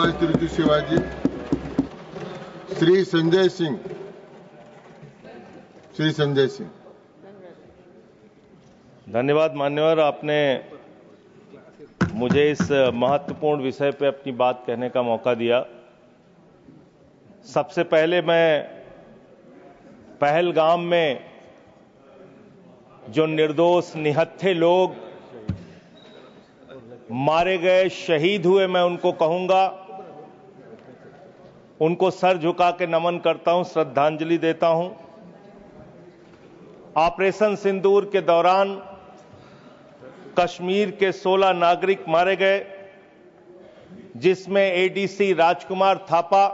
धन्यवाद श्री शिवाजी। श्री संजय सिंह। धन्यवाद मान्यवर, आपने मुझे इस महत्वपूर्ण विषय पर अपनी बात कहने का मौका दिया। सबसे पहले मैं पहलगाम में जो निर्दोष निहत्थे लोग मारे गए, शहीद हुए, मैं उनको कहूंगा, उनको सर झुका के नमन करता हूं, श्रद्धांजलि देता हूं। ऑपरेशन सिंदूर के दौरान कश्मीर के 16 नागरिक मारे गए, जिसमें एडीसी राजकुमार थापा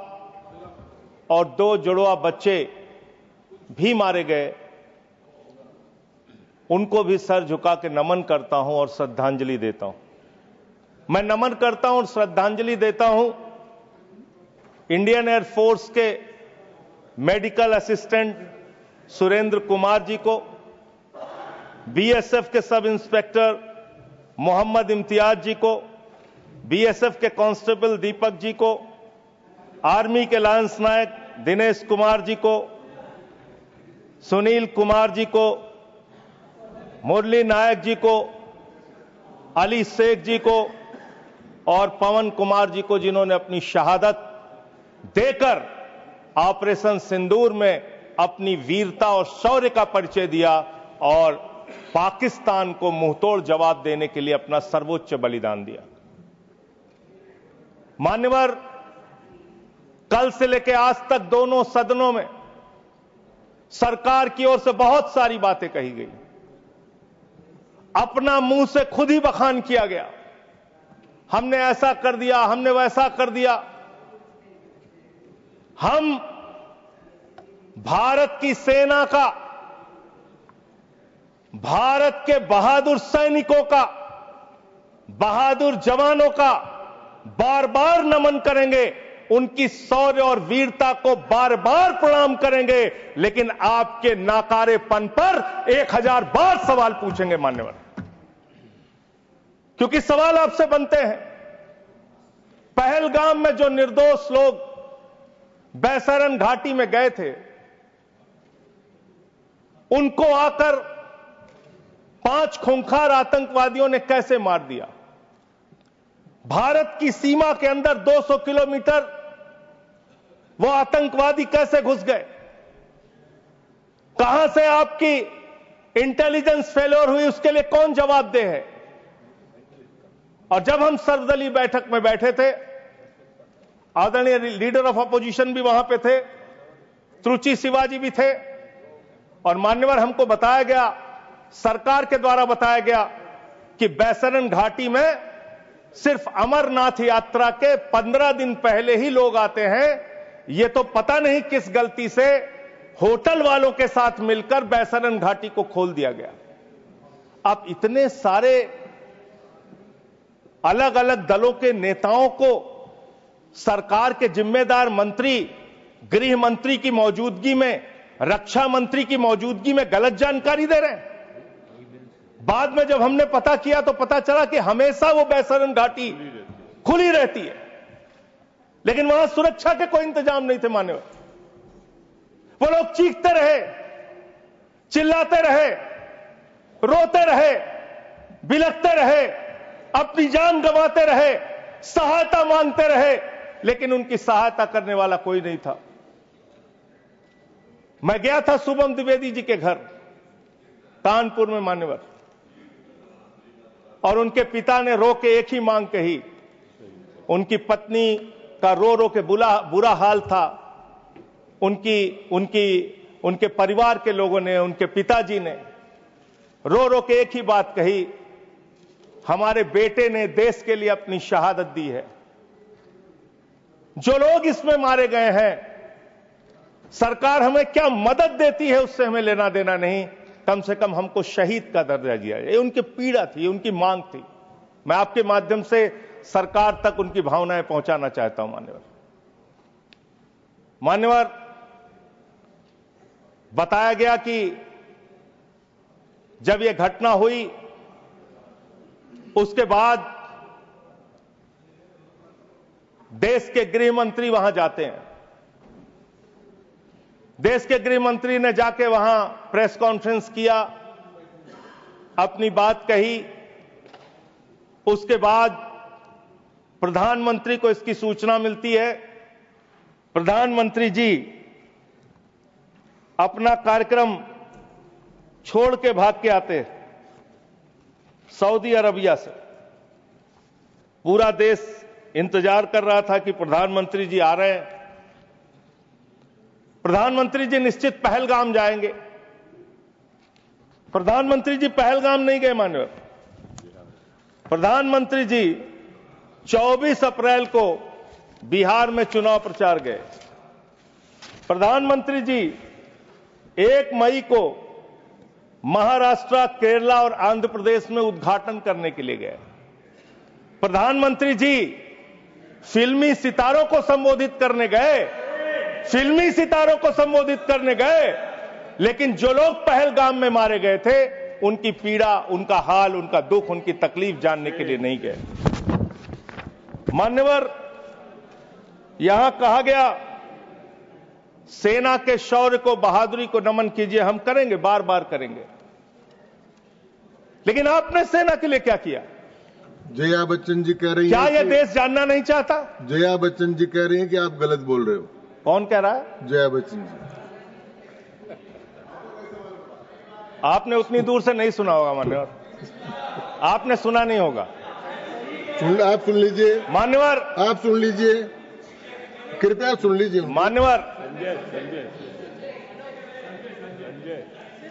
और 2 जुड़वा बच्चे भी मारे गए। उनको भी सर झुका के नमन करता हूं और श्रद्धांजलि देता हूं। मैं नमन करता हूं और श्रद्धांजलि देता हूं इंडियन एयरफोर्स के मेडिकल असिस्टेंट सुरेंद्र कुमार जी को, बीएसएफ के सब इंस्पेक्टर मोहम्मद इम्तियाज जी को, बीएसएफ के कांस्टेबल दीपक जी को, आर्मी के लांस नायक दिनेश कुमार जी को, सुनील कुमार जी को, मुरली नायक जी को, अली शेख जी को और पवन कुमार जी को, जिन्होंने अपनी शहादत देकर ऑपरेशन सिंदूर में अपनी वीरता और शौर्य का परिचय दिया और पाकिस्तान को मुंहतोड़ जवाब देने के लिए अपना सर्वोच्च बलिदान दिया। मान्यवर, कल से लेकर आज तक दोनों सदनों में सरकार की ओर से बहुत सारी बातें कही गई, अपना मुंह से खुद ही बखान किया गया। हमने ऐसा कर दिया, हमने वैसा कर दिया। हम भारत की सेना का, भारत के बहादुर सैनिकों का, बहादुर जवानों का बार बार नमन करेंगे, उनकी शौर्य और वीरता को बार बार प्रणाम करेंगे, लेकिन आपके नाकारेपन पर 1000 बार सवाल पूछेंगे मान्यवर, क्योंकि सवाल आपसे बनते हैं। पहलगाम में जो निर्दोष लोग बैसरन घाटी में गए थे, उनको आकर 5 खूंखार आतंकवादियों ने कैसे मार दिया? भारत की सीमा के अंदर 200 किलोमीटर वो आतंकवादी कैसे घुस गए? कहां से आपकी इंटेलिजेंस फेलियर हुई, उसके लिए कौन जवाबदेह है? और जब हम सर्वदलीय बैठक में बैठे थे, आदरणीय लीडर ऑफ अपोजिशन भी वहां पे थे, त्रुचि शिवाजी भी थे, और मान्यवर हमको बताया गया, सरकार के द्वारा बताया गया कि बैसरन घाटी में सिर्फ अमरनाथ यात्रा के 15 दिन पहले ही लोग आते हैं। ये तो पता नहीं किस गलती से होटल वालों के साथ मिलकर बैसरन घाटी को खोल दिया गया। अब इतने सारे अलग अलग दलों के नेताओं को सरकार के जिम्मेदार मंत्री, गृह मंत्री की मौजूदगी में, रक्षा मंत्री की मौजूदगी में गलत जानकारी दे रहे हैं। बाद में जब हमने पता किया तो पता चला कि हमेशा वो बैसरन घाटी खुली रहती है, लेकिन वहां सुरक्षा के कोई इंतजाम नहीं थे मान्यवर। वो लोग चीखते रहे, चिल्लाते रहे, रोते रहे, बिलखते रहे, अपनी जान गंवाते रहे, सहायता मांगते रहे, लेकिन उनकी सहायता करने वाला कोई नहीं था। मैं गया था शुभम द्विवेदी जी के घर कानपुर में मान्यवर, और उनके पिता ने रो के एक ही मांग कही। उनकी पत्नी का रो रो के बुरा हाल था। उनके परिवार के लोगों ने, उनके पिताजी ने रो रो के एक ही बात कही, हमारे बेटे ने देश के लिए अपनी शहादत दी है। जो लोग इसमें मारे गए हैं, सरकार हमें क्या मदद देती है उससे हमें लेना देना नहीं, कम से कम हमको शहीद का दर्जा दिया। ये उनकी पीड़ा थी, उनकी मांग थी। मैं आपके माध्यम से सरकार तक उनकी भावनाएं पहुंचाना चाहता हूं मान्यवर। बताया गया कि जब यह घटना हुई उसके बाद देश के गृह मंत्री वहां जाते हैं। देश के गृह मंत्री ने जाके वहां प्रेस कॉन्फ्रेंस किया, अपनी बात कही। उसके बाद प्रधानमंत्री को इसकी सूचना मिलती है। प्रधानमंत्री जी अपना कार्यक्रम छोड़ के भाग के आते सऊदी अरबिया से। पूरा देश इंतजार कर रहा था कि प्रधानमंत्री जी आ रहे हैं। प्रधानमंत्री जी निश्चित पहलगाम जाएंगे। प्रधानमंत्री जी पहलगाम नहीं गए मान्यवर। प्रधानमंत्री जी 24 अप्रैल को बिहार में चुनाव प्रचार गए। प्रधानमंत्री जी 1 मई को महाराष्ट्र, केरला और आंध्र प्रदेश में उद्घाटन करने के लिए गए। प्रधानमंत्री जी फिल्मी सितारों को संबोधित करने गए, फिल्मी सितारों को संबोधित करने गए, लेकिन जो लोग पहलगाम में मारे गए थे उनकी पीड़ा, उनका हाल, उनका दुख, उनकी तकलीफ जानने के लिए नहीं गए। मान्यवर, यहां कहा गया सेना के शौर्य को, बहादुरी को नमन कीजिए। हम करेंगे, बार बार करेंगे, लेकिन आपने सेना के लिए क्या किया? जया बच्चन जी कह रही क्या हैं, यह देश जानना नहीं चाहता? जया बच्चन जी कह रही हैं कि आप गलत बोल रहे हो। कौन कह रहा है? जया बच्चन जी। आपने उतनी दूर से नहीं सुना होगा मान्यवर, आपने सुना नहीं होगा। आप सुन लीजिए मान्यवर, आप सुन लीजिए, कृपया सुन लीजिए मान्यवर।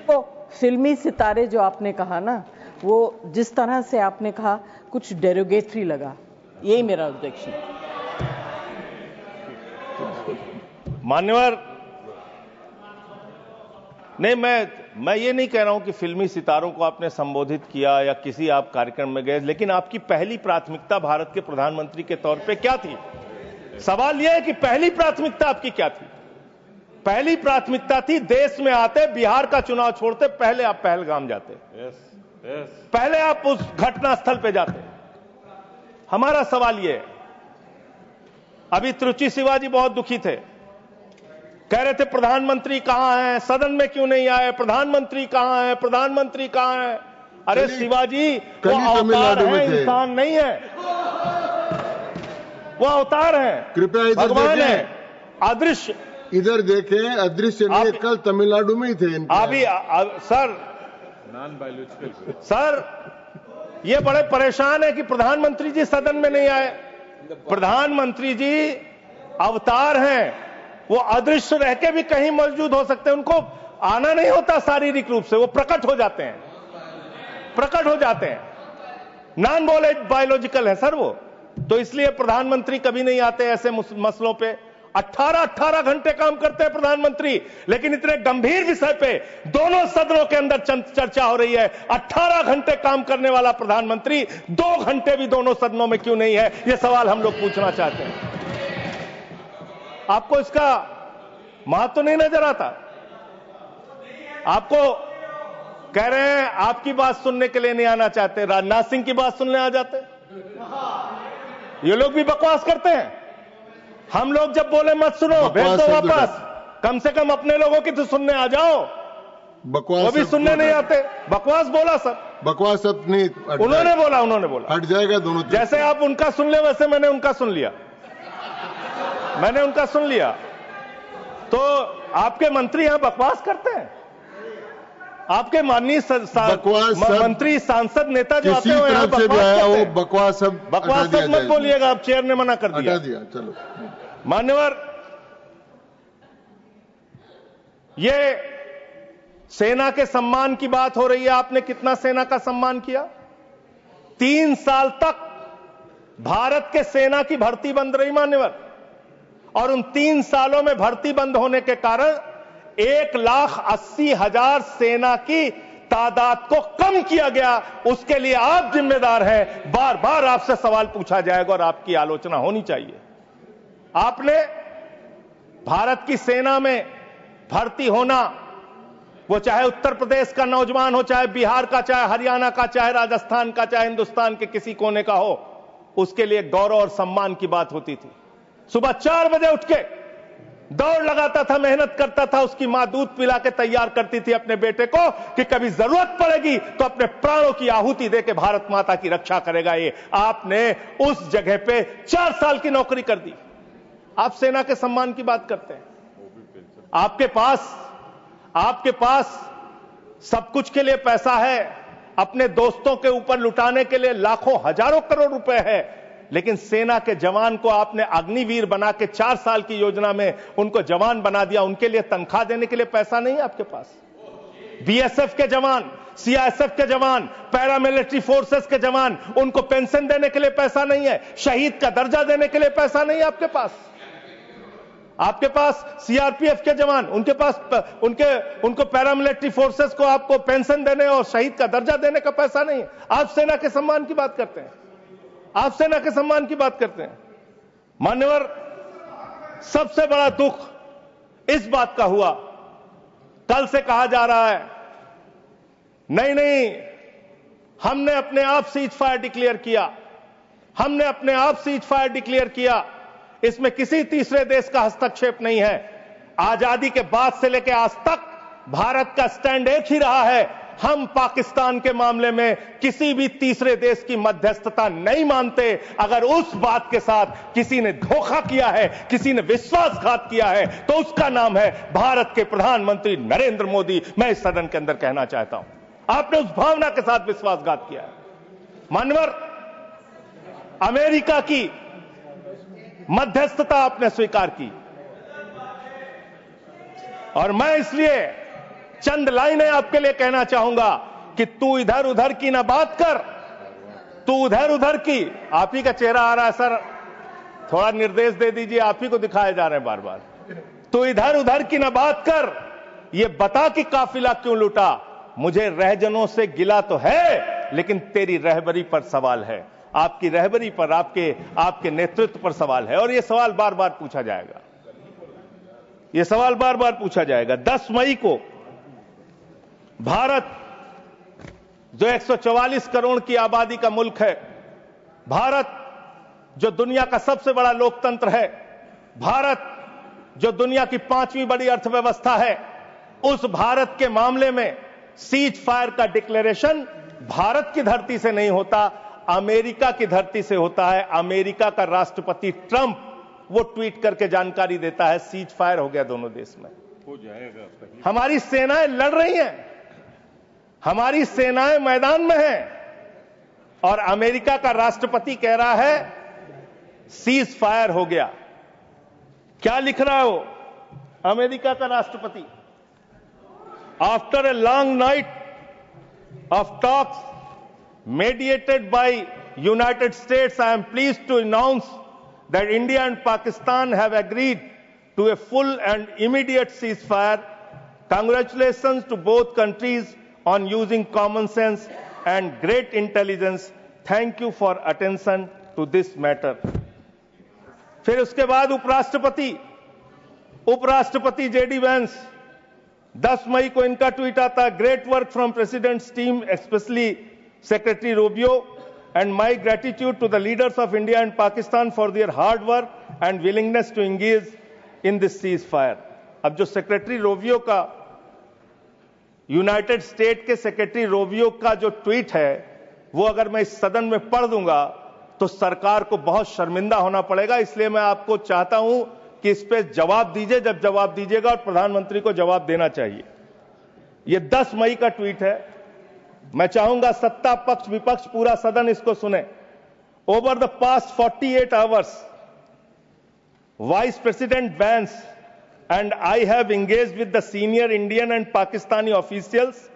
तो फिल्मी सितारे जो आपने कहा ना, वो जिस तरह से आपने कहा कुछ डेरोगेटरी लगा, यही मेरा ऑब्जेक्शन। मान्यवर, नहीं, मैं ये नहीं कह रहा हूं कि फिल्मी सितारों को आपने संबोधित किया या किसी आप कार्यक्रम में गए, लेकिन आपकी पहली प्राथमिकता भारत के प्रधानमंत्री के तौर पे क्या थी? सवाल यह है कि पहली प्राथमिकता आपकी क्या थी? पहली प्राथमिकता थी देश में आते, बिहार का चुनाव छोड़ते, पहले आप पहलगाम जाते। पहले आप उस घटना स्थल पे जाते। हमारा सवाल यह है, अभी त्रुचि शिवाजी बहुत दुखी थे, कह रहे थे प्रधानमंत्री कहां हैं, सदन में क्यों नहीं आए, प्रधानमंत्री कहां हैं, प्रधानमंत्री कहां हैं? अरे शिवाजी, वो अवतार है, इंसान नहीं है। वो अवतार है, कृपया भगवान है, अदृश्य। इधर देखें, अदृश्य नहीं, कल तमिलनाडु में ही थे अभी सर, सर ये बड़े परेशान है कि प्रधानमंत्री जी सदन में नहीं आए। प्रधानमंत्री जी अवतार हैं, वो अदृश्य रह के भी कहीं मौजूद हो सकते हैं। उनको आना नहीं होता शारीरिक रूप से, वो प्रकट हो जाते हैं, प्रकट हो जाते हैं। नॉन बायोलॉजिकल है सर वो, तो इसलिए प्रधानमंत्री कभी नहीं आते ऐसे मसलों पे। 18 घंटे काम करते हैं प्रधानमंत्री, लेकिन इतने गंभीर विषय पे दोनों सदनों के अंदर चर्चा हो रही है। 18 घंटे काम करने वाला प्रधानमंत्री 2 घंटे भी दोनों सदनों में क्यों नहीं है? यह सवाल हम लोग पूछना चाहते हैं। आपको इसका महत्व नहीं नजर आता? आपको कह रहे हैं आपकी बात सुनने के लिए नहीं आना चाहते, राजनाथ सिंह की बात सुनने आ जाते। ये लोग भी बकवास करते हैं। हम लोग जब बोले मत सुनो, भेज दो वापस, कम से कम अपने लोगों की तो सुनने आ जाओ। बकवास वो भी सुनने नहीं आते, बकवास बोला सर, बकवास सब नहीं, उन्होंने बोला हट जाएगा दोनों। जैसे आप उनका सुन ले वैसे मैंने उनका सुन लिया, मैंने उनका सुन लिया। तो आपके मंत्री यहां बकवास करते हैं? आपके माननीय मंत्री, सांसद, नेता जो आते हैं यहां बकवास सब मत बोलिएगा, आप चेयर ने मना कर दिया। चलो मान्यवर, ये सेना के सम्मान की बात हो रही है। आपने कितना सेना का सम्मान किया? 3 साल तक भारत के सेना की भर्ती बंद रही मान्यवर, और उन 3 सालों में भर्ती बंद होने के कारण 1,80,000 सेना की तादाद को कम किया गया। उसके लिए आप जिम्मेदार हैं। बार बार आपसे सवाल पूछा जाएगा और आपकी आलोचना होनी चाहिए। आपने भारत की सेना में भर्ती होना, वो चाहे उत्तर प्रदेश का नौजवान हो, चाहे बिहार का, चाहे हरियाणा का, चाहे राजस्थान का, चाहे हिंदुस्तान के किसी कोने का हो, उसके लिए गौरव और सम्मान की बात होती थी। सुबह 4 बजे उठ के दौड़ लगाता था, मेहनत करता था। उसकी मां दूध पिला के तैयार करती थी अपने बेटे को कि कभी जरूरत पड़ेगी तो अपने प्राणों की आहुति देके भारत माता की रक्षा करेगा। ये आपने उस जगह पे 4 साल की नौकरी कर दी। आप सेना के सम्मान की बात करते हैं। आपके पास सब कुछ के लिए पैसा है, अपने दोस्तों के ऊपर लुटाने के लिए लाखों हजारों करोड़ रुपए है, लेकिन सेना के जवान को आपने अग्निवीर बना के 4 साल की योजना में उनको जवान बना दिया। उनके लिए तनख्वाह देने के लिए पैसा नहीं है आपके पास। बीएसएफ के जवान, सीआईएसएफ के जवान, पैरामिलिट्री फोर्सेस के जवान, उनको पेंशन देने के लिए पैसा नहीं है, शहीद का दर्जा देने के लिए पैसा नहीं है आपके पास। आपके पास सीआरपीएफ के जवान, उनको पैरामिलिट्री फोर्सेस को आपको पेंशन देने और शहीद का दर्जा देने का पैसा नहीं है। आप सेना के सम्मान की बात करते हैं। आप सेना के सम्मान की बात करते हैं। मान्यवर, सबसे बड़ा दुख इस बात का हुआ, कल से कहा जा रहा है नहीं, हमने अपने आप सीज फायर डिक्लेयर किया, हमने अपने आप सीज फायर डिक्लेयर किया, इसमें किसी तीसरे देश का हस्तक्षेप नहीं है। आजादी के बाद से लेकर आज तक भारत का स्टैंड एक ही रहा है, हम पाकिस्तान के मामले में किसी भी तीसरे देश की मध्यस्थता नहीं मानते। अगर उस बात के साथ किसी ने धोखा किया है, किसी ने विश्वासघात किया है, तो उसका नाम है भारत के प्रधानमंत्री नरेंद्र मोदी। मैं इस सदन के अंदर कहना चाहता हूं, आपने उस भावना के साथ विश्वासघात किया है। मानवर, अमेरिका की मध्यस्थता आपने स्वीकार की, और मैं इसलिए चंद लाइनें आपके लिए कहना चाहूंगा कि तू इधर उधर की ना बात कर, तू उधर उधर की। आप ही का चेहरा आ रहा है सर, थोड़ा निर्देश दे दीजिए, आप ही को दिखाए जा रहे हैं बार बार। तू इधर उधर की ना बात कर, ये बता कि काफिला क्यों लूटा। मुझे रहजनों से गिला तो है, लेकिन तेरी रहबरी पर सवाल है, आपकी रहबरी पर, आपके नेतृत्व पर सवाल है, और यह सवाल बार बार पूछा जाएगा। यह सवाल बार बार पूछा जाएगा। 10 मई को भारत, जो 144 करोड़ की आबादी का मुल्क है, भारत जो दुनिया का सबसे बड़ा लोकतंत्र है, भारत जो दुनिया की 5वीं बड़ी अर्थव्यवस्था है, उस भारत के मामले में सीज फायर का डिक्लेरेशन भारत की धरती से नहीं होता, अमेरिका की धरती से होता है। अमेरिका का राष्ट्रपति ट्रंप वो ट्वीट करके जानकारी देता है सीज फायर हो गया दोनों देश में, हो जाएगा। हमारी सेनाएं लड़ रही हैं, हमारी सेनाएं मैदान में हैं, और अमेरिका का राष्ट्रपति कह रहा है सीज फायर हो गया। क्या लिख रहा है वो अमेरिका का राष्ट्रपति? After a long night of talks mediated by United States, I am pleased to announce that India and Pakistan have agreed to a full and immediate ceasefire. Congratulations to both countries on using common sense and great intelligence. Thank you for attention to this matter. फिर उसके बाद उपराष्ट्रपति JD Vance, 10 मई को इनका tweet आता है, great work from president's team, specially Secretary Rubio, and my gratitude to the leaders of India and Pakistan for their hard work and willingness to engage in this ceasefire. अब जो secretary Rovio का, United state के secretary Rovio का जो tweet है, वो अगर मैं इस सदन में पढ़ दूंगा तो सरकार को बहुत शर्मिंदा होना पड़ेगा। इसलिए मैं आपको चाहता हूं कि इस पे जवाब दीजिए, जब जवाब दीजिएगा, और प्रधानमंत्री को जवाब देना चाहिए। ये 10 मई का ट्वीट है। मैं चाहूंगा सत्ता पक्ष विपक्ष पूरा सदन इसको सुने। Over the past 48 hours, vice president Vance and I have engaged with the senior Indian and Pakistani officials,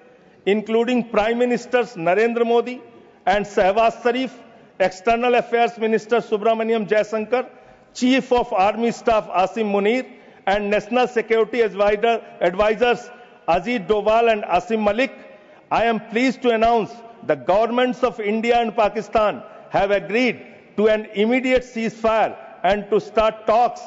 including Prime Ministers Narendra Modi and Shehbaz Sharif, External Affairs Minister Subramaniam Jaishankar, Chief of Army Staff Asim Munir, and National Security Advisors Ajit Doval and Asim Malik. I am pleased to announce the governments of India and Pakistan have agreed to an immediate ceasefire and to start talks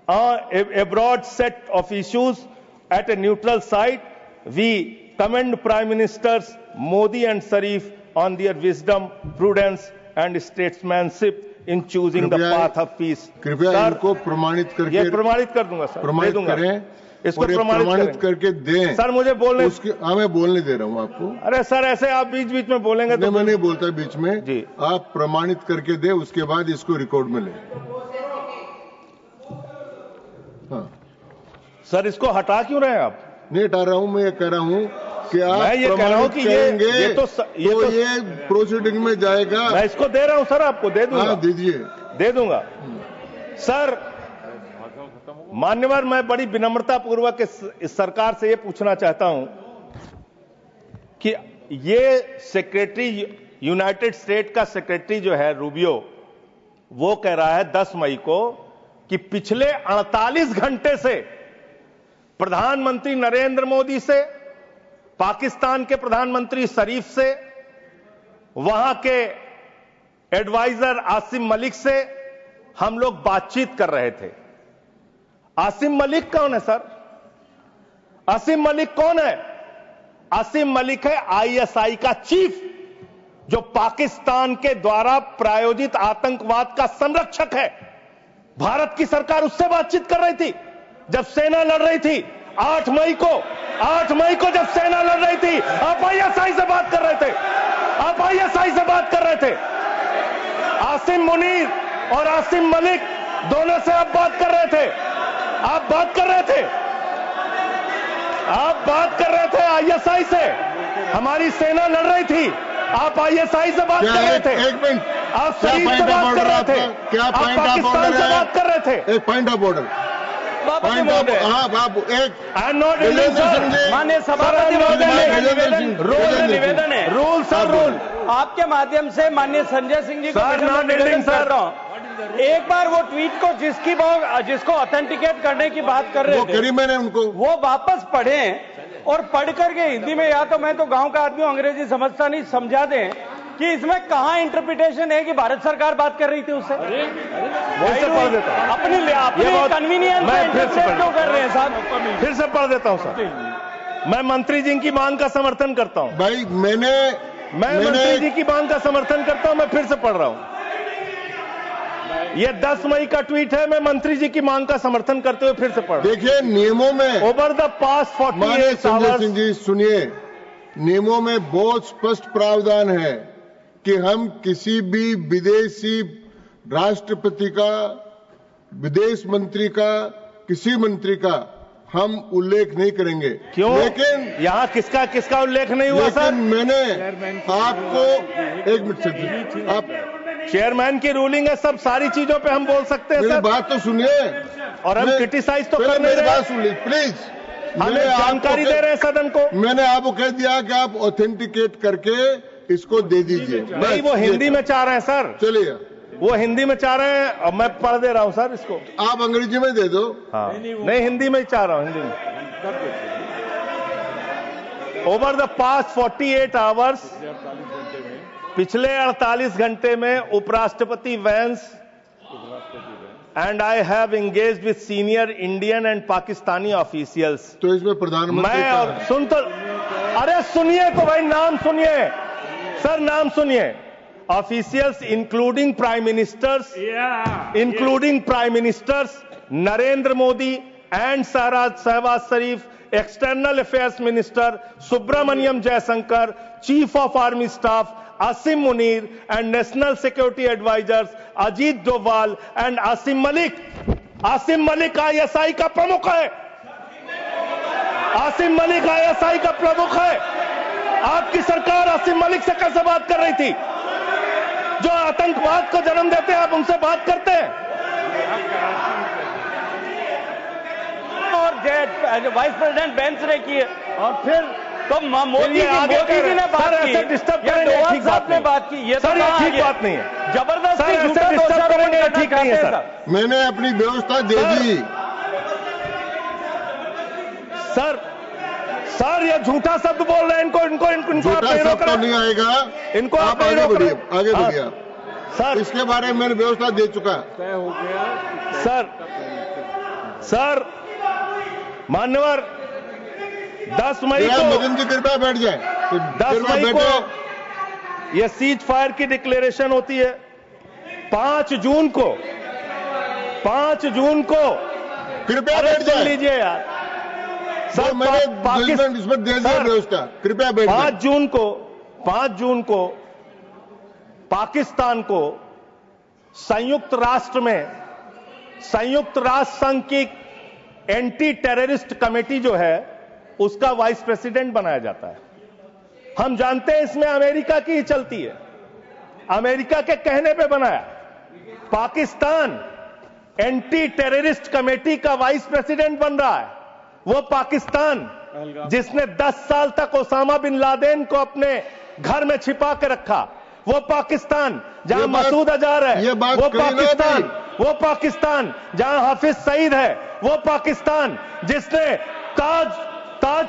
a broad set of issues at a neutral site. We commend Prime Ministers Modi and Sharif on their wisdom, prudence and statesmanship in choosing the कृपया- path of peace. कृपया sir, इनको प्रमाणित करके ये प्रमाणित कर दूंगा sir, दे प्रमाणित दूंगा करें इसको, और ये प्रमाणित प्रमाणित करके दें। सर मुझे बोलने, उसके मैं बोलने दे रहा हूँ आपको। अरे सर ऐसे आप बीच बीच में बोलेंगे तो मैं नहीं बोलता बीच में जी। आप प्रमाणित करके दे, उसके बाद इसको रिकॉर्ड में ले। हाँ, सर इसको हटा क्यों रहे हैं आप? नहीं हटा रहा हूँ, मैं ये कह रहा हूँ कि आप मैं ये कह रहा हूं प्रमाणित कि करेंगे ये तो ये प्रोसीडिंग में जाएगा। मैं इसको दे रहा हूं सर, आपको दे दूंगा। हाँ, दीजिए। दे दूंगा सर। मान्यवर, मैं बड़ी विनम्रता पूर्वक इस सरकार से ये पूछना चाहता हूं कि ये सेक्रेटरी, यूनाइटेड स्टेट का सेक्रेटरी जो है रूबियो, वो कह रहा है 10 मई को कि पिछले 48 घंटे से प्रधानमंत्री नरेंद्र मोदी से, पाकिस्तान के प्रधानमंत्री शरीफ से, वहां के एडवाइजर आसिम मलिक से हम लोग बातचीत कर रहे थे। आसिम मलिक कौन है सर? आसिम मलिक कौन है? आसिम मलिक है आईएसआई का चीफ, जो पाकिस्तान के द्वारा प्रायोजित आतंकवाद का संरक्षक है। भारत की सरकार उससे बातचीत कर रही थी जब सेना लड़ रही थी। 8 मई को जब सेना लड़ रही थी, आप आईएसआई से बात कर रहे थे। आप आईएसआई से बात कर रहे थे। आसिम मुनीर और आसिम मलिक दोनों से आप बात कर रहे थे। आप बात कर रहे थे आईएसआई से। हमारी सेना लड़ रही थी, आप आईएसआई से बात कर रहे थे। एक मिनट, आप शरीफ से बात कर रहे थे। क्या आप पॉइंट ऑफ पाकिस्तान ऑर्डर से है? बात कर रहे थे। एक point of order, point of, हाँ बाबू, एक I am not in sir. माननीय सभापति निवेदन है, रूल सर, रूल आपके माध्यम से माननीय संजय सिंह जी को सर, मैं नॉट निवेदन एंडिंग, सर। करता हूं। एक बार वो ट्वीट को जिसको ऑथेंटिकेट करने की बात कर रहे वो थे, करी मैंने उनको, वो वापस पढ़ें और पढ़ करके हिंदी में, या तो मैं तो गांव का आदमी हूं, अंग्रेजी समझता नहीं, समझा दें कि इसमें कहां इंटरप्रिटेशन है कि भारत सरकार बात कर रही थी उससे। फिर से पढ़ देता हूं। अपनी कन्वीनियंस मैं में फिर से इंटरप्रेट क्यों कर रहे हैं साहब? फिर से पढ़ देता हूं सर। मैं मंत्री जी की मांग का समर्थन करता हूं। भाई मैं मंत्री जी की मांग का समर्थन करता हूं। मैं फिर से पढ़ रहा हूं। ये 10 मई का ट्वीट है। मैं मंत्री जी की मांग का समर्थन करते हुए फिर से पढ़ रहा हूं। देखिए, नियमों में ओवर द पास्ट माननीय 48 संजय आवर्स, सिंह जी सुनिए, नियमों में बहुत स्पष्ट प्रावधान है कि हम किसी भी विदेशी राष्ट्रपति का, विदेश मंत्री का, किसी मंत्री का हम उल्लेख नहीं करेंगे। क्यों? लेकिन यहां किसका उल्लेख नहीं हुआ सर? लेकिन मैंने आपको, एक मिनट से, आप चेयरमैन की रूलिंग है, सब सारी चीजों पे हम बोल सकते हैं मेरी सर। बात तो सुनिए, और हम क्रिटिसाइज तो कर नहीं मेरी रहे। बात सुन लीजिए प्लीज। हमें जानकारी दे रहे हैं सदन को। मैंने आपको कह दिया कि आप ऑथेंटिकेट करके इसको दे दीजिए। नहीं, वो हिंदी में चाह रहे हैं सर। चलिए, वो हिंदी में चाह रहे हैं, अब मैं पढ़ दे रहा हूं सर इसको। आप अंग्रेजी में दे दो। हाँ, नहीं हिंदी में ही चाह रहा हूं, हिंदी में। ओवर द पास्ट 48 आवर्स, पिछले 48 घंटे में उपराष्ट्रपति Vance and I have engaged with senior Indian and Pakistani officials. तो इसमें प्रधानमंत्री मैं और सुन तो, अरे सुनिए तो भाई, नाम सुनिए सर, नाम सुनिए। Officials including prime ministers Narendra Modi and Shahbaz Sharif, external affairs minister Subrahmanyam Jaishankar, chief of army staff Asim Munir and national security advisers Ajit Doval and Asim Malik. Asim Malik ISI का प्रमुख है। आसिम मलिक आईएसआई का प्रमुख है। आपकी सरकार आसिम मलिक से कैसे बात कर रही थी? जो आतंकवाद को जन्म देते हैं, आप उनसे बात करते हैं? और वाइस प्रेसिडेंट बेंच ने की है, और फिर तो मोदी जी ने बात की, डिस्टर्ब करेंगे, ठीक बात ने बात की। ये सर, ये ठीक बात नहीं है। जबरदस्ती डिस्टर्ब करेंगे, ठीक नहीं है सर। मैंने अपनी व्यवस्था दे दी। सर ये झूठा शब्द बोल रहे हैं। इनको झूठा शब्द तो नहीं आएगा। इनको आप आगे बढ़िए, आगे बढ़िए। सर इसके बारे में मैंने व्यवस्था दे चुका। सर मान्यवर, 10 मई को, मदन जी कृपया बैठ जाए। 10 मई को यह सीज फायर की डिक्लेरेशन होती है। 5 जून को कृपया अरे बैठ सुन जाए। लीजिए यार सर, मैंने जजमेंट इसमें दे दिया व्यवस्था, कृपया बैठ जाए। 5 जून को पाकिस्तान को संयुक्त राष्ट्र संघ की एंटी टेररिस्ट कमेटी जो है उसका वाइस प्रेसिडेंट बनाया जाता है। हम जानते हैं इसमें अमेरिका की ही चलती है, अमेरिका के कहने पे बनाया। पाकिस्तान एंटी टेररिस्ट कमेटी का वाइस प्रेसिडेंट बन रहा है। वो पाकिस्तान जिसने 10 साल तक ओसामा बिन लादेन को अपने घर में छिपा के रखा, वो पाकिस्तान जहां मसूद अजहर है, वो पाकिस्तान जहां हाफिज सईद है, वो पाकिस्तान जिसने ताज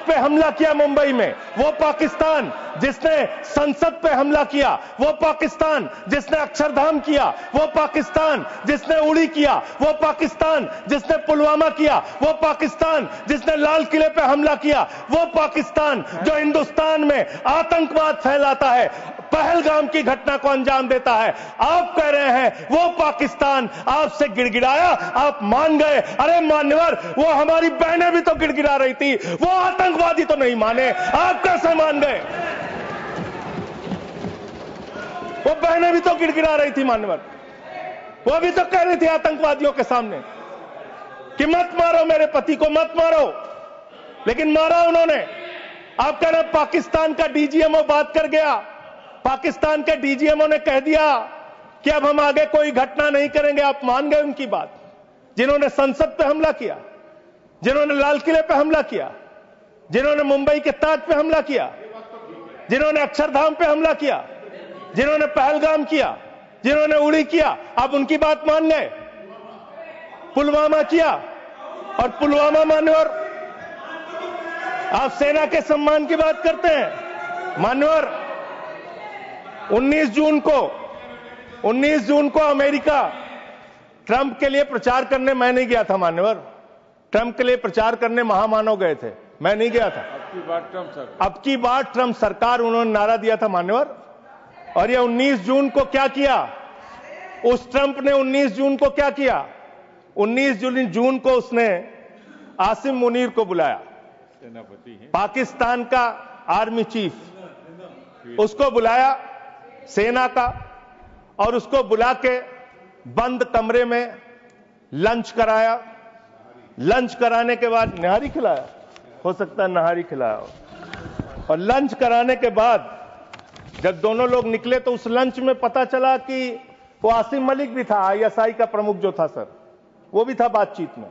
पे हमला किया मुंबई में, वो पाकिस्तान जिसने संसद पे हमला किया, वो पाकिस्तान जिसने अक्षरधाम किया, वो पाकिस्तान जिसने उड़ी किया, वो पाकिस्तान जिसने पुलवामा किया, वो पाकिस्तान जिसने लाल किले पे हमला किया, वो पाकिस्तान जो हिंदुस्तान में आतंकवाद फैलाता है, पहलगाम की घटना को अंजाम देता है। आप कह रहे हैं वो पाकिस्तान आपसे गिड़गिड़ाया, आप मान गए। अरे मान्यवर, वो हमारी बहनें भी तो गिड़गिड़ा रही थी, वो आतंकवादी तो नहीं माने, आप कैसे मान गए? वो बहनें भी तो गिड़गिड़ा रही थी मान्यवर, वो भी तो कह रही थी आतंकवादियों के सामने कि मत मारो मेरे पति को, मत मारो, लेकिन मारा उन्होंने। आप कह रहे पाकिस्तान का डीजीएमओ बात कर गया, पाकिस्तान के डीजीएमओ ने कह दिया कि अब हम आगे कोई घटना नहीं करेंगे। आप मान गए उनकी बात? जिन्होंने संसद पे हमला किया, जिन्होंने लाल किले पे हमला किया, जिन्होंने मुंबई के ताज पे हमला किया, जिन्होंने अक्षरधाम पे हमला किया, जिन्होंने पहलगाम किया, जिन्होंने उड़ी किया, आप उनकी बात मान गए? पुलवामा किया, और पुलवामा मान्यवर आप सेना के सम्मान की बात करते हैं मान्यवर। 19 जून को अमेरिका ट्रंप के लिए प्रचार करने मैं नहीं गया था मान्यवर, ट्रंप के लिए प्रचार करने महामानव गए थे, मैं नहीं गया था। अब की बार ट्रंप सरकार उन्होंने नारा दिया था मान्यवर। और ये 19 जून को क्या किया? उस ट्रंप ने 19 जून को क्या किया? 19 जून को उसने आसिम मुनीर को बुलाया, पाकिस्तान का आर्मी चीफ, उसको बुलाया सेना का, और उसको बुला के बंद कमरे में लंच कराया। लंच कराने के बाद नहारी खिलाया, हो सकता है नहारी खिलाया हो। और लंच कराने के बाद जब दोनों लोग निकले तो उस लंच में पता चला कि वो आसिम मलिक भी था, आईएसआई का प्रमुख जो था सर, वो भी था बातचीत में।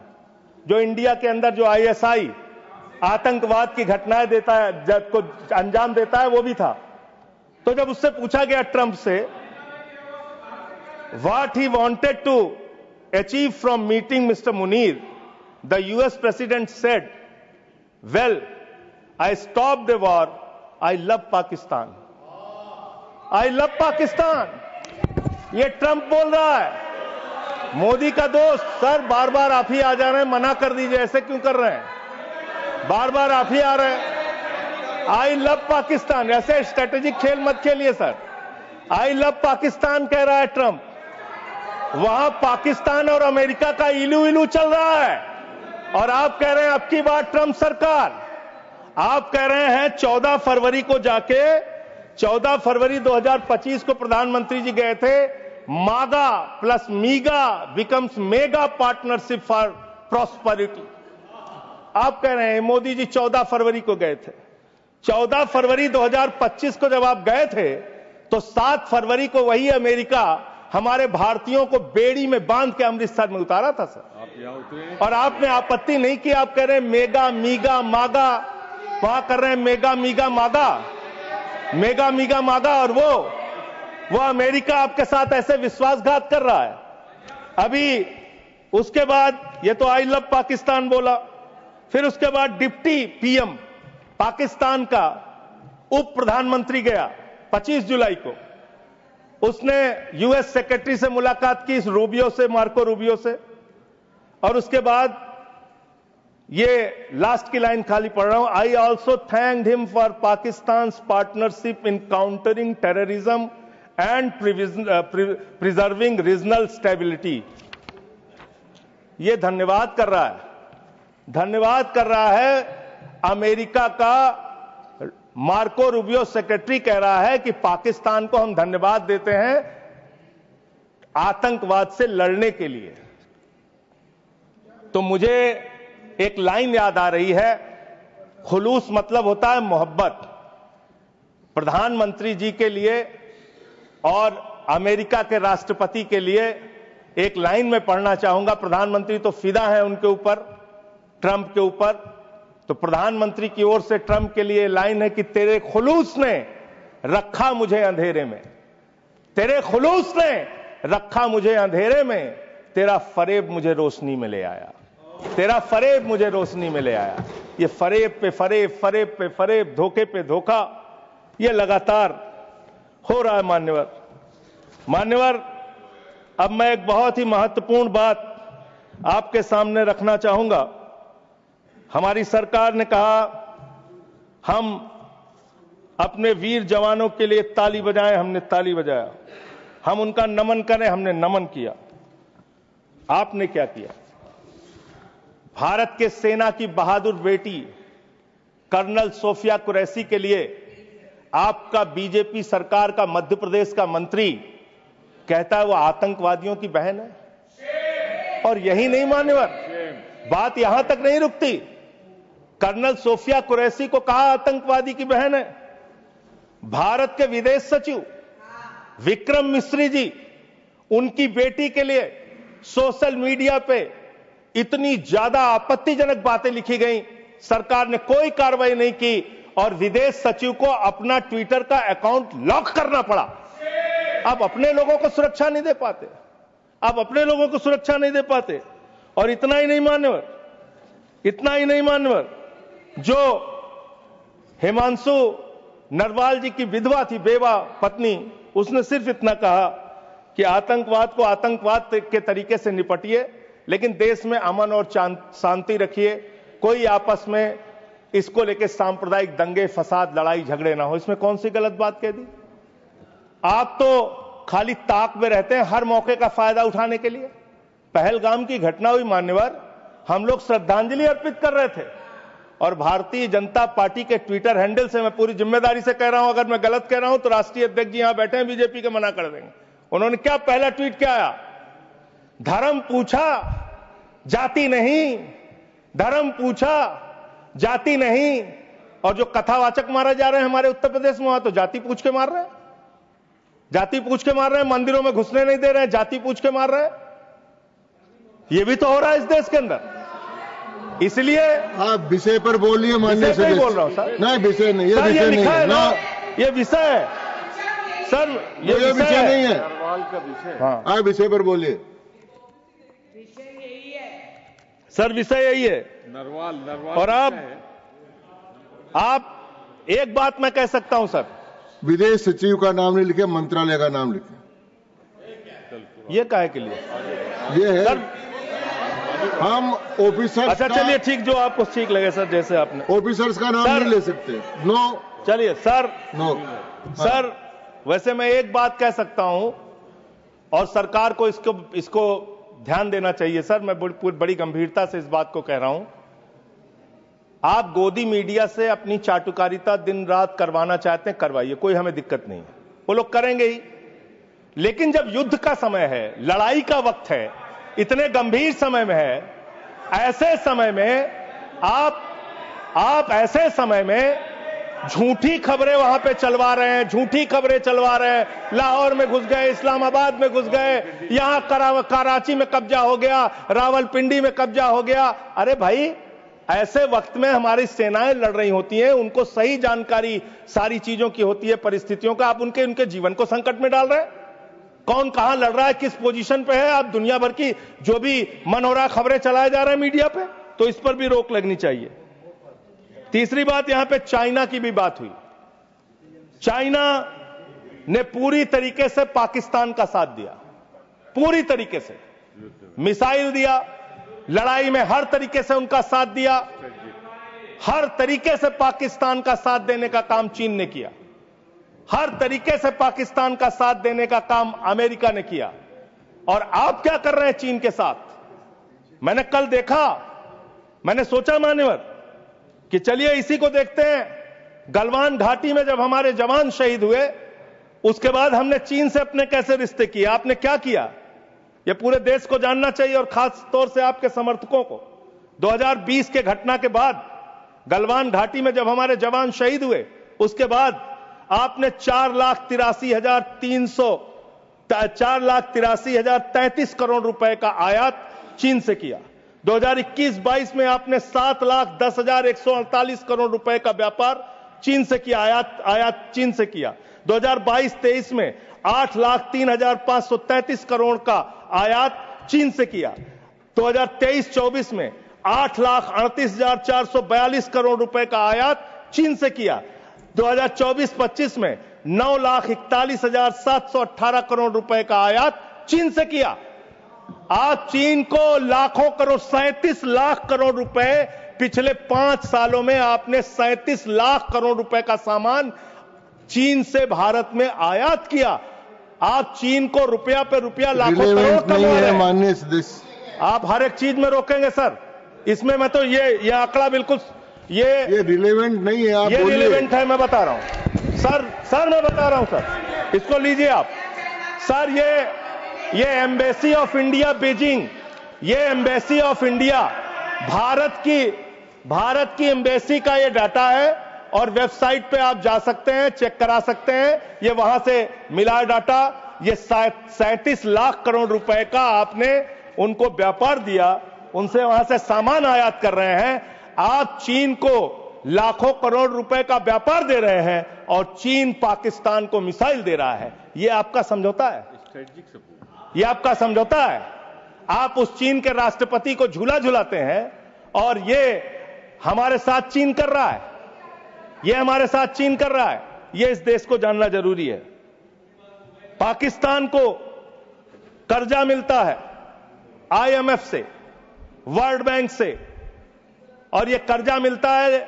जो इंडिया के अंदर जो आईएसआई आतंकवाद की घटनाएं देता है, जब को अंजाम देता है, वो भी था। तो जब उससे पूछा गया ट्रंप से what he wanted to achieve from meeting mister Munir, the US president said, well I stop the war, I love Pakistan, I love Pakistan. ये ट्रंप बोल रहा है। मोदी का दोस्त, सर बार बार आप ही आ जा रहे हैं, मना कर दीजिए, ऐसे क्यों कर रहे हैं? बार बार आप ही आ रहे हैं। आई लव पाकिस्तान, ऐसे स्ट्रेटेजिक खेल मत खेलिए सर। आई लव पाकिस्तान कह रहा है ट्रंप। वहां पाकिस्तान और अमेरिका का इलू इलू चल रहा है, और आप कह रहे हैं अब की बार ट्रंप सरकार। आप कह रहे हैं 14 फरवरी को जाके, 14 फरवरी 2025 को प्रधानमंत्री जी गए थे, मागा plus मीगा becomes mega partnership for prosperity. आप कह रहे हैं मोदी जी 14 फरवरी को गए थे। 14 फरवरी 2025 को जब आप गए थे तो 7 फरवरी को वही अमेरिका हमारे भारतीयों को बेड़ी में बांध के अमृतसर में उतारा था सर। आप यहां उतरे और आपने आपत्ति नहीं की। आप कह रहे हैं मेगा मीगा मागा, वहां कर रहे हैं मेगा मीगा मागा, मेगा मीगा मागा, और वो अमेरिका आपके साथ ऐसे विश्वासघात कर रहा है। अभी उसके बाद ये तो आई लव पाकिस्तान बोला, फिर उसके बाद डिप्टी पीएम पाकिस्तान का उप प्रधानमंत्री गया 25 जुलाई को, उसने यूएस सेक्रेटरी से मुलाकात की, रूबियो से, मार्को रूबियो से, और उसके बाद ये लास्ट की लाइन खाली पढ़ रहा हूं, I also thanked him for Pakistan partnership in countering terrorism and preserving regional stability। ये धन्यवाद कर रहा है अमेरिका का मार्को रूबियो सेक्रेटरी कह रहा है कि पाकिस्तान को हम धन्यवाद देते हैं आतंकवाद से लड़ने के लिए। तो मुझे एक लाइन याद आ रही है, खुलूस मतलब होता है मोहब्बत। प्रधानमंत्री जी के लिए और अमेरिका के राष्ट्रपति के लिए एक लाइन में पढ़ना चाहूंगा। प्रधानमंत्री तो फिदा है उनके ऊपर, ट्रंप के ऊपर, तो प्रधानमंत्री की ओर से ट्रंप के लिए लाइन है कि तेरे खुलूस ने रखा मुझे अंधेरे में, तेरे खुलूस ने रखा मुझे अंधेरे में, तेरा फरेब मुझे रोशनी में ले आया, तेरा फरेब मुझे रोशनी में ले आया। ये फरेब पे फरेब, फरेब पे फरेब, धोखे पे धोखा, ये लगातार हो रहा है। मान्यवर, अब मैं एक बहुत ही महत्वपूर्ण बात आपके सामने रखना चाहूंगा। हमारी सरकार ने कहा हम अपने वीर जवानों के लिए ताली बजाएं, हमने ताली बजाया। हम उनका नमन करें, हमने नमन किया। आपने क्या किया? भारत के सेना की बहादुर बेटी कर्नल सोफिया कुरैशी के लिए आपका बीजेपी सरकार का मध्य प्रदेश का मंत्री कहता है वो आतंकवादियों की बहन है। और यही नहीं मान्यवर, बात यहां तक नहीं रुकती। कर्नल सोफिया कुरैशी को कहा आतंकवादी की बहन है। भारत के विदेश सचिव विक्रम मिस्री जी, उनकी बेटी के लिए सोशल मीडिया पे इतनी ज्यादा आपत्तिजनक बातें लिखी गई, सरकार ने कोई कार्रवाई नहीं की और विदेश सचिव को अपना ट्विटर का अकाउंट लॉक करना पड़ा। अब अपने लोगों को सुरक्षा नहीं दे पाते, अब अपने लोगों को सुरक्षा नहीं दे पाते। और इतना ही नहीं मान्यवर, जो हिमांशु नरवाल जी की विधवा थी, बेवा पत्नी, उसने सिर्फ इतना कहा कि आतंकवाद को आतंकवाद के तरीके से निपटिए, लेकिन देश में अमन और शांति रखिए, कोई आपस में इसको लेकर सांप्रदायिक दंगे फसाद लड़ाई झगड़े ना हो। इसमें कौन सी गलत बात कह दी? आप तो खाली ताक में रहते हैं हर मौके का फायदा उठाने के लिए। पहलगाम की घटना हुई मान्यवर, हम लोग श्रद्धांजलि अर्पित कर रहे थे और भारतीय जनता पार्टी के ट्विटर हैंडल से, मैं पूरी जिम्मेदारी से कह रहा हूं, अगर मैं गलत कह रहा हूं तो राष्ट्रीय अध्यक्ष जी यहां बैठे हैं बीजेपी के, मना कर देंगे। उन्होंने क्या पहला ट्वीट क्या आया? धर्म पूछा जाति नहीं, धर्म पूछा जाति नहीं। और जो कथावाचक मारे जा रहे हैं हमारे उत्तर प्रदेश में, वहां तो जाति पूछ के मार रहे हैं, जाति पूछ के मार रहे हैं, मंदिरों में घुसने नहीं दे रहे हैं, जाति पूछ के मार रहे हैं। ये भी तो हो रहा है इस देश के अंदर। इसलिए आप विषय पर बोलिए। माननीय सर, बोल रहा हूं सर, नहीं विषय नहीं, ये विषय लिखा है ना, ये विषय है सर, ये विषय नहीं है। हाँ, आप विषय पर बोलिए सर, विषय यही है। नरवाल और आप एक बात मैं कह सकता हूं सर, विदेश सचिव का नाम नहीं लिखे, मंत्रालय का नाम लिखे। ये काहे के लिए? ये है सर, हम ऑफिसर्स। अच्छा चलिए ठीक, जो आपको ठीक लगे सर, जैसे आपने। ऑफिसर्स का नाम नहीं ले सकते। नो, चलिए सर, नो सर, वैसे मैं एक बात कह सकता हूं और सरकार को इसको ध्यान देना चाहिए सर। मैं बड़ी गंभीरता से इस बात को कह रहा हूं। आप गोदी मीडिया से अपनी चाटुकारिता दिन रात करवाना चाहते हैं, करवाइए, कोई हमें दिक्कत नहीं है, वो लोग करेंगे ही। लेकिन जब युद्ध का समय है, लड़ाई का वक्त है, इतने गंभीर समय में है, ऐसे समय में आप ऐसे समय में झूठी खबरें वहां पे चलवा रहे हैं, झूठी खबरें चलवा रहे हैं। लाहौर में घुस गए, इस्लामाबाद में घुस गए, यहां कराची में कब्जा हो गया, रावलपिंडी में कब्जा हो गया। अरे भाई, ऐसे वक्त में हमारी सेनाएं लड़ रही होती हैं, उनको सही जानकारी सारी चीजों की होती है, परिस्थितियों का। आप उनके जीवन को संकट में डाल रहे हैं। कौन कहां लड़ रहा है, किस पोजीशन पे है, आप दुनिया भर की जो भी मनोरा खबरें चलाए जा रहे हैं मीडिया पे, तो इस पर भी रोक लगनी चाहिए। तीसरी बात, यहां पे चाइना की भी बात हुई। चाइना ने पूरी तरीके से पाकिस्तान का साथ दिया, पूरी तरीके से मिसाइल दिया, लड़ाई में हर तरीके से उनका साथ दिया, हर तरीके से पाकिस्तान का साथ देने का काम चीन ने किया। हर तरीके से पाकिस्तान का साथ देने का काम अमेरिका ने किया। और आप क्या कर रहे हैं चीन के साथ? मैंने कल देखा, मैंने सोचा मान्यवर कि चलिए इसी को देखते हैं। गलवान घाटी में जब हमारे जवान शहीद हुए, उसके बाद हमने चीन से अपने कैसे रिश्ते किए, आपने क्या किया, यह पूरे देश को जानना चाहिए और खास तौर से आपके समर्थकों को। 2020 के घटना के बाद गलवान घाटी में जब हमारे जवान शहीद हुए, उसके बाद आपने 4,83,033 करोड़ रुपए का आयात चीन से किया। 2021-22 में आपने 7,10,148 करोड़ रुपए का व्यापार चीन से किया, आयात चीन से किया। 2022-23 में 8,03,533 करोड़ का आयात चीन से किया। 2023-24 में 8,38,442 करोड़ रुपए का आयात चीन से किया। 2024-25 में 9,41,718 करोड़ रुपए का आयात चीन से किया। आप चीन को लाखों करोड़, 37 लाख करोड़ रुपए पिछले 5 सालों में आपने 37 लाख करोड़ रुपए का सामान चीन से भारत में आयात किया। आप चीन को रुपया पे रुपया लाखों करोड़ कमा रहे हैं। माननीय सदस्य, आप हर एक चीज में रोकेंगे सर। इसमें मैं तो ये आंकड़ा बिल्कुल ये रिलेवेंट नहीं है। आप ये रिलेवेंट है, मैं बता रहा हूं सर मैं बता रहा हूं सर, इसको लीजिए आप सर। ये एम्बेसी ऑफ इंडिया बीजिंग, ये एम्बेसी ऑफ इंडिया भारत की एम्बेसी का ये डाटा है और वेबसाइट पे आप जा सकते हैं, चेक करा सकते हैं। ये वहां से मिला डाटा। ये 37 लाख करोड़ रुपए का आपने उनको व्यापार दिया, उनसे वहां से सामान आयात कर रहे हैं। आप चीन को लाखों करोड़ रुपए का व्यापार दे रहे हैं और चीन पाकिस्तान को मिसाइल दे रहा है। ये आपका समझौता है, ये आपका समझौता है। आप उस चीन के राष्ट्रपति को झूला झुलाते हैं और ये हमारे साथ चीन कर रहा है, ये हमारे साथ चीन कर रहा है। ये इस देश को जानना जरूरी है। पाकिस्तान को कर्जा मिलता है IMF से, वर्ल्ड बैंक से, और ये कर्जा मिलता है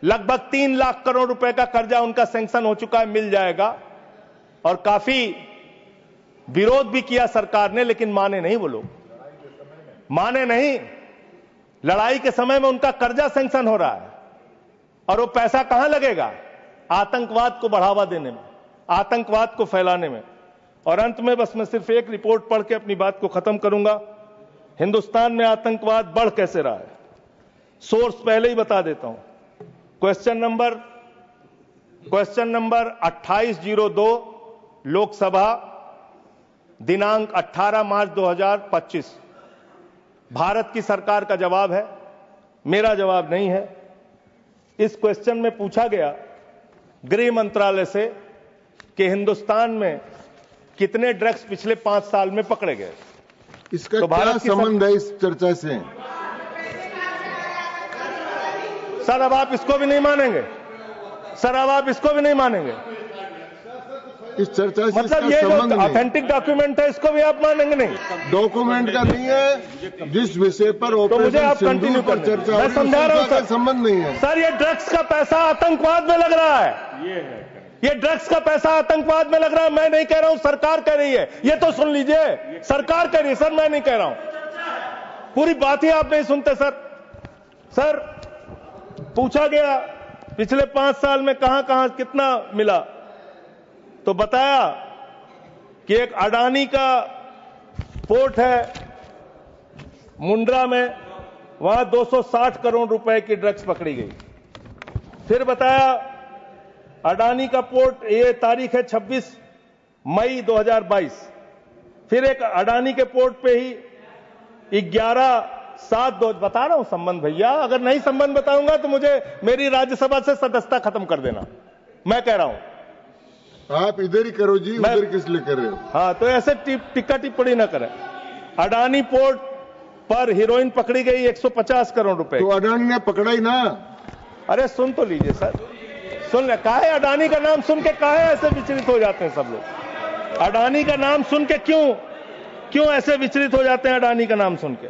लगभग 3 लाख करोड़ रुपए का कर्जा उनका सैंक्शन हो चुका है, मिल जाएगा। और काफी विरोध भी किया सरकार ने, लेकिन माने नहीं वो लोग, माने नहीं। लड़ाई के समय में उनका कर्जा सैंक्शन हो रहा है और वो पैसा कहां लगेगा? आतंकवाद को बढ़ावा देने में, आतंकवाद को फैलाने में। और अंत में बस मैं सिर्फ एक रिपोर्ट पढ़ के अपनी बात को खत्म करूंगा। हिंदुस्तान में आतंकवाद बढ़ कैसे रहा है, सोर्स पहले ही बता देता हूं। क्वेश्चन नंबर 2802 लोकसभा, दिनांक 18 मार्च 2025। भारत की सरकार का जवाब है, मेरा जवाब नहीं है। इस क्वेश्चन में पूछा गया गृह मंत्रालय से कि हिंदुस्तान में कितने ड्रग्स पिछले 5 साल में पकड़े गए। इसका तो क्या संबंध है इस चर्चा से? सर अब आप इसको भी नहीं मानेंगे, सर अब आप इसको भी नहीं मानेंगे। इस चर्चा से मतलब ये जो ऑथेंटिक डॉक्यूमेंट है इसको भी आप मानेंगे नहीं? डॉक्यूमेंट का नहीं है, जिस विषय पर तो मुझे आप कंटिन्यू कर चर्चा, मैं समझा रहा हूं सर, संबंध नहीं है। सर ये ड्रग्स का पैसा आतंकवाद में लग रहा है, ये ड्रग्स का पैसा आतंकवाद में लग रहा है। मैं नहीं कह रहा हूं, सरकार कह रही है। ये तो सुन लीजिए, सरकार कह रही है सर, मैं नहीं कह रहा हूं। पूरी बात ही आप नहीं सुनते सर। पूछा गया पिछले 5 साल में कहां कितना मिला, तो बताया कि एक अडानी का पोर्ट है मुंड्रा में, वहां 260 करोड़ रुपए की ड्रग्स पकड़ी गई। फिर बताया अडानी का पोर्ट, ये तारीख है 26 मई 2022। फिर एक अडानी के पोर्ट पे ही 11/7 बता रहा हूं संबंध भैया, अगर नहीं संबंध बताऊंगा तो मुझे मेरी राज्यसभा से सदस्यता खत्म कर देना। मैं कह रहा हूं आप इधर ही करो जी, उधर किस लिए कर रहे हो? हाँ, तो ऐसे टिक्का टिप्पणी ना करें। अडानी पोर्ट पर हीरोइन पकड़ी गई 150 करोड़ रुपए। तो अडानी ने पकड़ा ही ना। अरे सुन तो लीजिए सर, सुन ले। काहे अडानी का नाम सुन के काहे ऐसे विचलित हो जाते हैं सब लोग? अडानी का नाम सुन के क्यों ऐसे विचलित हो जाते हैं अडानी का नाम सुन के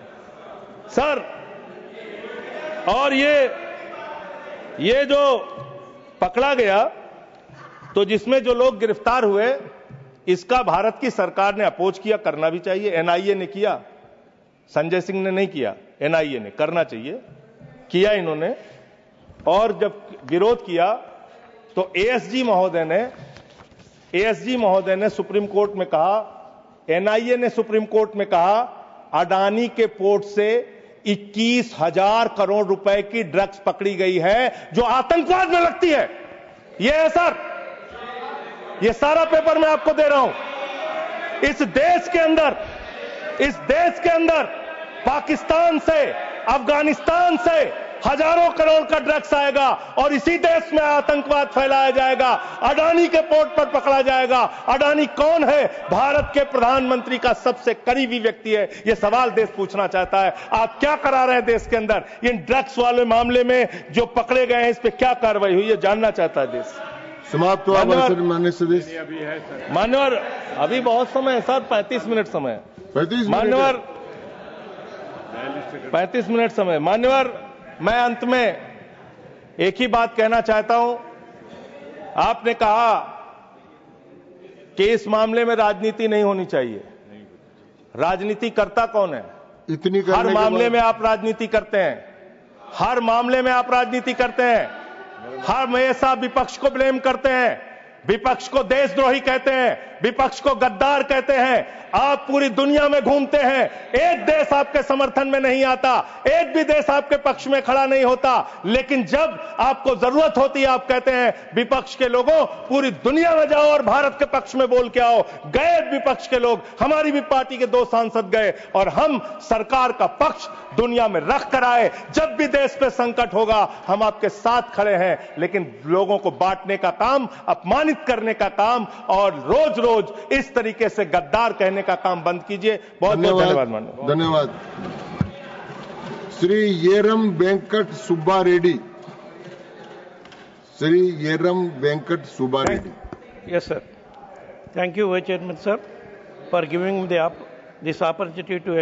सर? और ये जो पकड़ा गया तो जिसमें जो लोग गिरफ्तार हुए, इसका भारत की सरकार ने अपोज किया, करना भी चाहिए। एनआईए ने किया, संजय सिंह ने नहीं किया, एनआईए ने करना चाहिए, किया इन्होंने। और जब विरोध किया तो एएसजी महोदय ने सुप्रीम कोर्ट में कहा, एनआईए ने सुप्रीम कोर्ट में कहा, अडानी के पोर्ट से 21,000 करोड़ रुपए की ड्रग्स पकड़ी गई है जो आतंकवाद में लगती है। यह है सर, यह सारा पेपर मैं आपको दे रहा हूं। इस देश के अंदर पाकिस्तान से, अफगानिस्तान से हजारों करोड़ का ड्रग्स आएगा और इसी देश में आतंकवाद फैलाया जाएगा, अडानी के पोर्ट पर पकड़ा जाएगा। अडानी कौन है? भारत के प्रधानमंत्री का सबसे करीबी व्यक्ति है। यह सवाल देश पूछना चाहता है, आप क्या करा रहे हैं देश के अंदर? इन ड्रग्स वाले मामले में जो पकड़े गए हैं, इस पर क्या कार्रवाई हुई है, जानना चाहता है देश। समाप्त हुआ माननीय सदस्य। मान्यवर, अभी बहुत समय है सर, 35 मिनट समय है। 35 मान्यवर, 35 मिनट समय। मान्यवर, मैं अंत में एक ही बात कहना चाहता हूं। आपने कहा कि इस मामले में राजनीति नहीं होनी चाहिए। राजनीति करता कौन है? हर मामले में आप राजनीति करते हैं, हर मामले में आप राजनीति करते हैं, हर हमेशा विपक्ष को ब्लेम करते हैं, विपक्ष को देशद्रोही कहते हैं, विपक्ष को गद्दार कहते हैं। आप पूरी दुनिया में घूमते हैं, एक देश आपके समर्थन में नहीं आता, एक भी देश आपके पक्ष में खड़ा नहीं होता, लेकिन जब आपको जरूरत होती है आप कहते हैं विपक्ष के लोगों पूरी दुनिया में जाओ और भारत के पक्ष में बोल के आओ। गए विपक्ष के लोग, हमारी भी पार्टी के 2 सांसद गए और हम सरकार का पक्ष दुनिया में रख कर आए। जब भी देश पे संकट होगा हम आपके साथ खड़े हैं, लेकिन लोगों को बांटने का काम, अपमानित करने का काम और रोज रोज इस तरीके से गद्दार कहने का काम बंद कीजिए। बहुत बहुत धन्यवाद। माननीय धन्यवाद। Shri येरम Venkat Subba Reddy. Shri येरम Venkat Subba Reddy. Yes, sir. Thank you, Vice Chairman, sir, for giving me this opportunity to